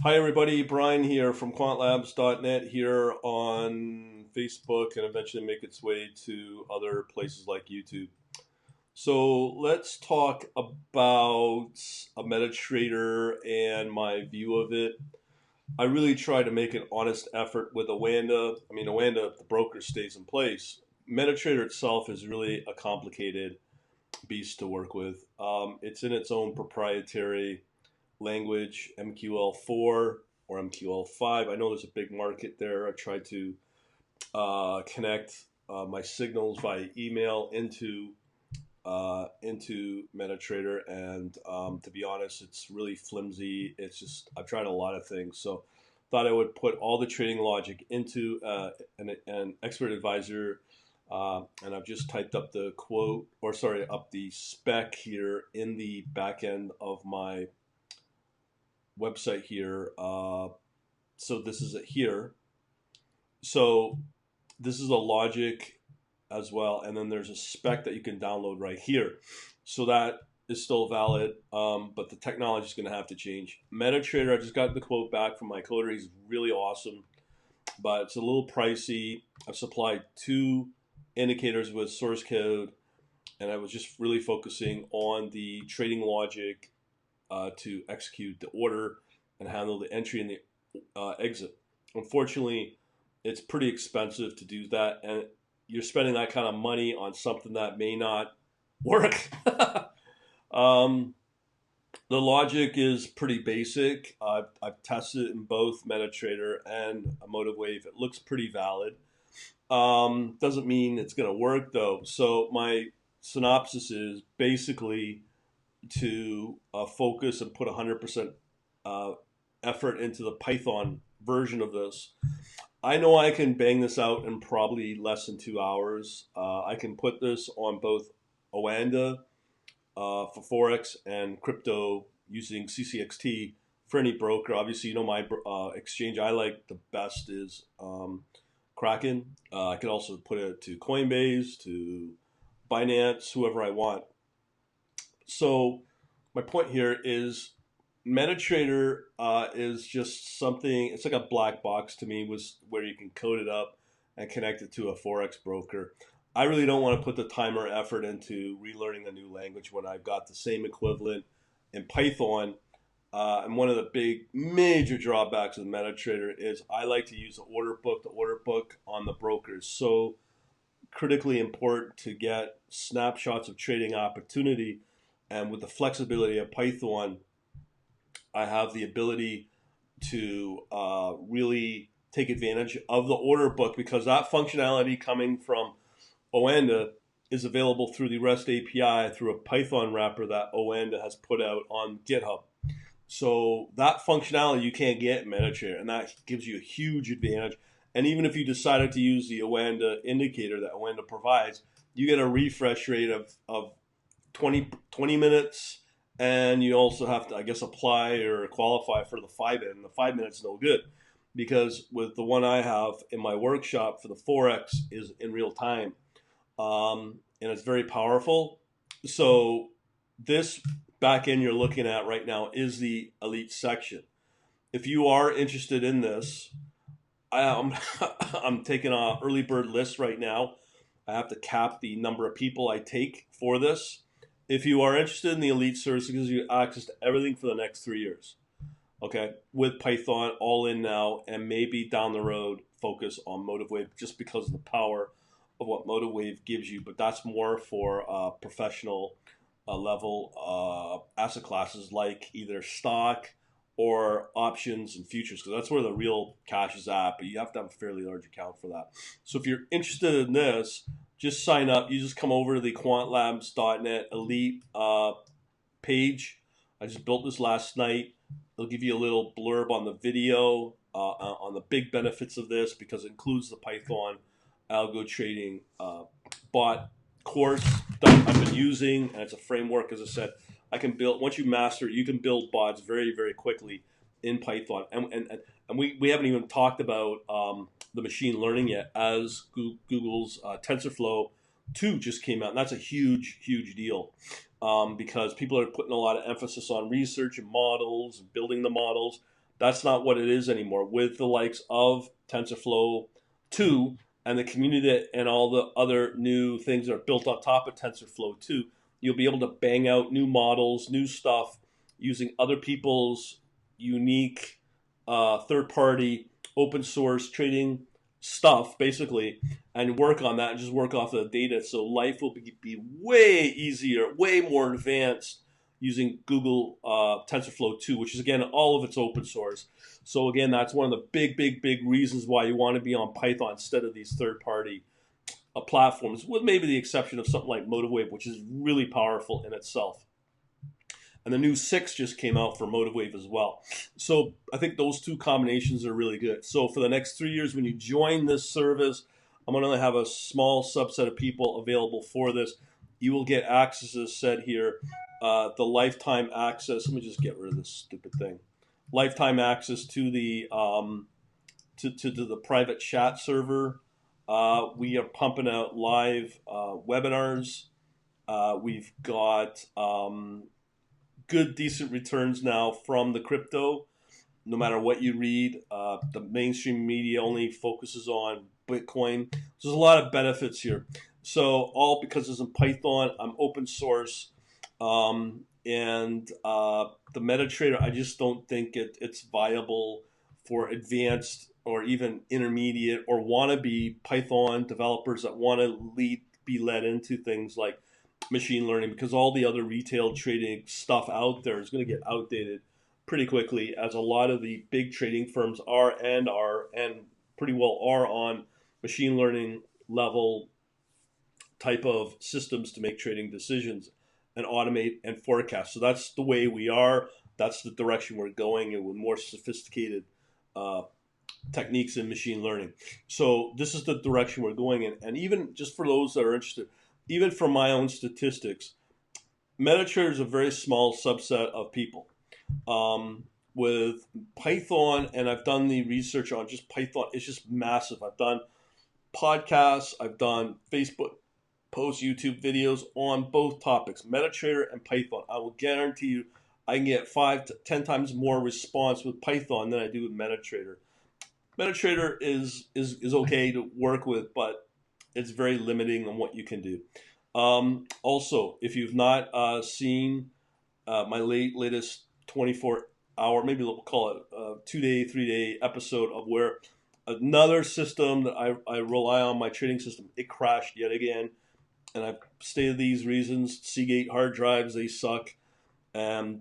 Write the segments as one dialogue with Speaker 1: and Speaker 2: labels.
Speaker 1: Hi, everybody. Brian here from quantlabs.net here on Facebook and eventually make its way to other places like YouTube. So let's talk about a MetaTrader and my view of it. I really try to make an honest effort with Oanda. Oanda, the broker stays in place. MetaTrader itself is really a complicated beast to work with. It's in its own proprietary language, MQL4 or MQL5. I know there's a big market there. I try to connect my signals via email into MetaTrader, and to be honest, it's really flimsy. It's just I've tried a lot of things, so thought I would put all the trading logic into an expert advisor. And I've just typed up the up the spec here in the back end of my website here. So this is it here. So this is a logic as well, and then there's a spec that you can download right here. So that is still valid, but the technology is going to have to change. MetaTrader, I just got the quote back from my coder. He's really awesome, but it's a little pricey. I've supplied 2 indicators with source code, and I was just really focusing on the trading logic to execute the order and handle the entry and the exit. Unfortunately, it's pretty expensive to do that, and you're spending that kind of money on something that may not work. um, the logic is pretty basic. I've tested it in both MetaTrader and MotiveWave. It looks pretty valid. Doesn't mean it's going to work though. So my synopsis is basically to focus and put 100% effort into the Python version of this. I know I can bang this out in probably less than 2 hours. I can put this on both Oanda for forex and crypto using CCXT for any broker. Obviously, you know my exchange I like the best is Kraken. I can also put it to Coinbase, to Binance, whoever I want. So my point here is MetaTrader is just something. It's like a black box to me, was where you can code it up and connect it to a forex broker. I really don't want to put the time or effort into relearning a new language when I've got the same equivalent in Python. And one of the big major drawbacks of MetaTrader is I like to use the order book. The order book on the broker is so critically important to get snapshots of trading opportunity. And with the flexibility of Python, I have the ability to really take advantage of the order book, because that functionality coming from Oanda is available through the REST API through a Python wrapper that Oanda has put out on GitHub. So that functionality you can't get in MetaTrader, and that gives you a huge advantage. And even if you decided to use the Oanda indicator that Oanda provides, you get a refresh rate of 20 minutes, and you also have to, I guess, apply or qualify for the 5-minute, and the 5 minutes is no good, because with the one I have in my workshop for the forex is in real time, and it's very powerful. So this back end you're looking at right now is the elite section. If you are interested in this, I'm I'm taking an early bird list right now. I have to cap the number of people I take for this. If you are interested in the elite service, it gives you access to everything for the next 3 years. Okay, with Python all in now, and maybe down the road focus on MotiveWave, just because of the power of what MotiveWave gives you. But that's more for professional level asset classes like either stock or options and futures, because that's where the real cash is at. But you have to have a fairly large account for that. So if you're interested in this, just sign up. You just come over to the quantlabs.net elite page. I just built this last night. They'll give you a little blurb on the video on the big benefits of this, because it includes the Python algo trading bot course that I've been using, and it's a framework. As I said, I can build, once you master it, you can build bots very, very quickly in Python. And we haven't even talked about the machine learning yet, as Google's TensorFlow 2 just came out, and that's a huge, huge deal, because people are putting a lot of emphasis on research and models and building the models. That's not what it is anymore. With the likes of TensorFlow 2 and the community and all the other new things that are built on top of TensorFlow 2, you'll be able to bang out new models, new stuff using other people's unique third-party open source trading stuff, basically, and work on that and just work off the data. So life will be way easier, way more advanced using Google TensorFlow 2, which is, again, all of it's open source. So, again, that's one of the big reasons why you want to be on Python instead of these third-party platforms, with maybe the exception of something like MotiveWave, which is really powerful in itself. And the new 6 just came out for MotiveWave as well. So I think those two combinations are really good. So for the next 3 years, when you join this service, I'm going to have a small subset of people available for this. You will get access, as said here, the lifetime access. Let me just get rid of this stupid thing. Lifetime access to the to the private chat server. We are pumping out live webinars. We've got good, decent returns now from the crypto. No matter what you read, the mainstream media only focuses on Bitcoin. There's a lot of benefits here. So all because it's in Python, I'm open source, and the Metatrader, I just don't think it's viable for advanced or even intermediate or wannabe Python developers that want to be led into things like machine learning, because all the other retail trading stuff out there is going to get outdated pretty quickly, as a lot of the big trading firms are pretty well are on machine learning level type of systems to make trading decisions and automate and forecast. So that's the way we are. That's the direction we're going, and with more sophisticated techniques in machine learning. So this is the direction we're going in. And even just for those that are interested, even from my own statistics, Metatrader is a very small subset of people. With Python, and I've done the research on just Python, it's just massive. I've done podcasts, I've done Facebook posts, YouTube videos on both topics, Metatrader and Python. I will guarantee you I can get 5 to 10 times more response with Python than I do with Metatrader. Metatrader is okay to work with, but it's very limiting on what you can do. Also, if you've not seen my latest 24-hour, maybe we'll call it a 2-day, 3-day episode of where another system that I rely on, my trading system, it crashed yet again. And I've stated these reasons. Seagate hard drives, they suck. And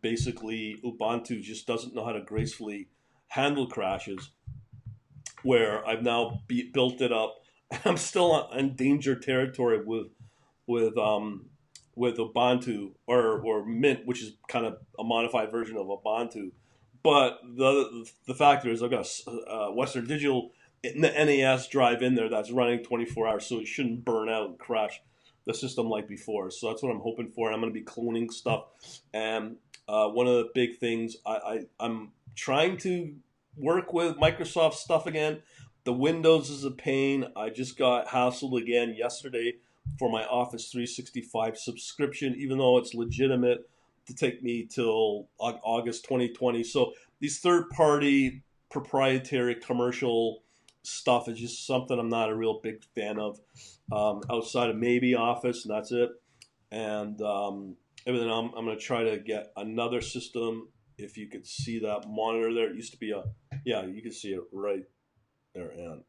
Speaker 1: basically, Ubuntu just doesn't know how to gracefully handle crashes, where I've now built it up. I'm still in danger territory with Ubuntu or Mint, which is kind of a modified version of Ubuntu. But the factor is I've got a Western Digital the NAS drive in there that's running 24 hours, so it shouldn't burn out and crash the system like before. So that's what I'm hoping for. I'm going to be cloning stuff. And one of the big things, I'm trying to work with Microsoft stuff again. The Windows is a pain. I just got hassled again yesterday for my Office 365 subscription, even though it's legitimate to take me till August 2020. So these third-party proprietary commercial stuff is just something I'm not a real big fan of, outside of maybe Office, and that's it. And everything, I'm going to try to get another system. If you could see that monitor there, it used to be you can see it right there, and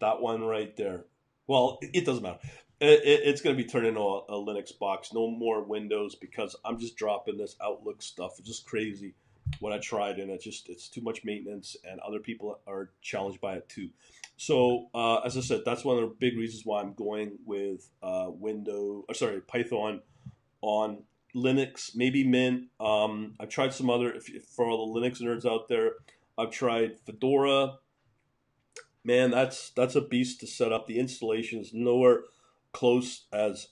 Speaker 1: that one right there. Well, it doesn't matter. It's going to be turned into a Linux box. No more Windows, because I'm just dropping this Outlook stuff. It's just crazy what I tried, and it's too much maintenance, and other people are challenged by it too. So as I said, that's one of the big reasons why I'm going with Python on Linux, maybe Mint. I've tried some other, for all the Linux nerds out there, I've tried Fedora. Man, that's a beast to set up. The installation is nowhere close as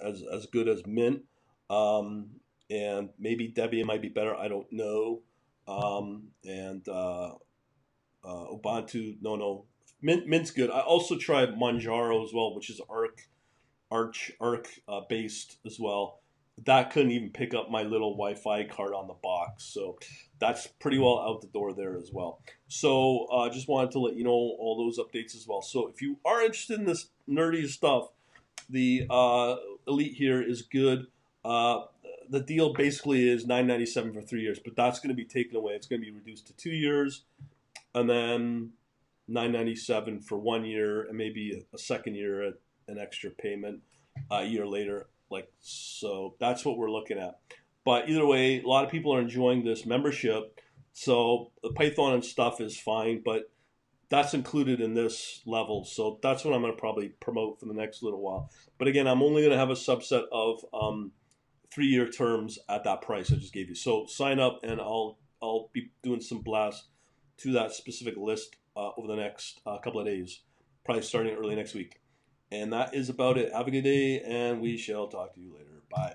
Speaker 1: good as Mint, and maybe Debian might be better. I don't know. And Ubuntu, no. Mint's good. I also tried Manjaro as well, which is Arch based as well. that couldn't even pick up my little Wi-Fi card on the box. So that's pretty well out the door there as well. So just wanted to let you know all those updates as well. So if you are interested in this nerdy stuff, the Elite here is good. Uh, the deal basically is $9.97 for 3 years, but that's going to be taken away. It's going to be reduced to 2 years, and then $9.97 for 1 year, and maybe a second year at an extra payment a year later. Like, so that's what we're looking at. But either way, a lot of people are enjoying this membership. So the Python and stuff is fine, but that's included in this level. So that's what I'm going to probably promote for the next little while. But again, I'm only going to have a subset of 3 year terms at that price I just gave you. So sign up, and I'll be doing some blasts to that specific list over the next couple of days, probably starting early next week. And that is about it. Have a good day, and we shall talk to you later. Bye.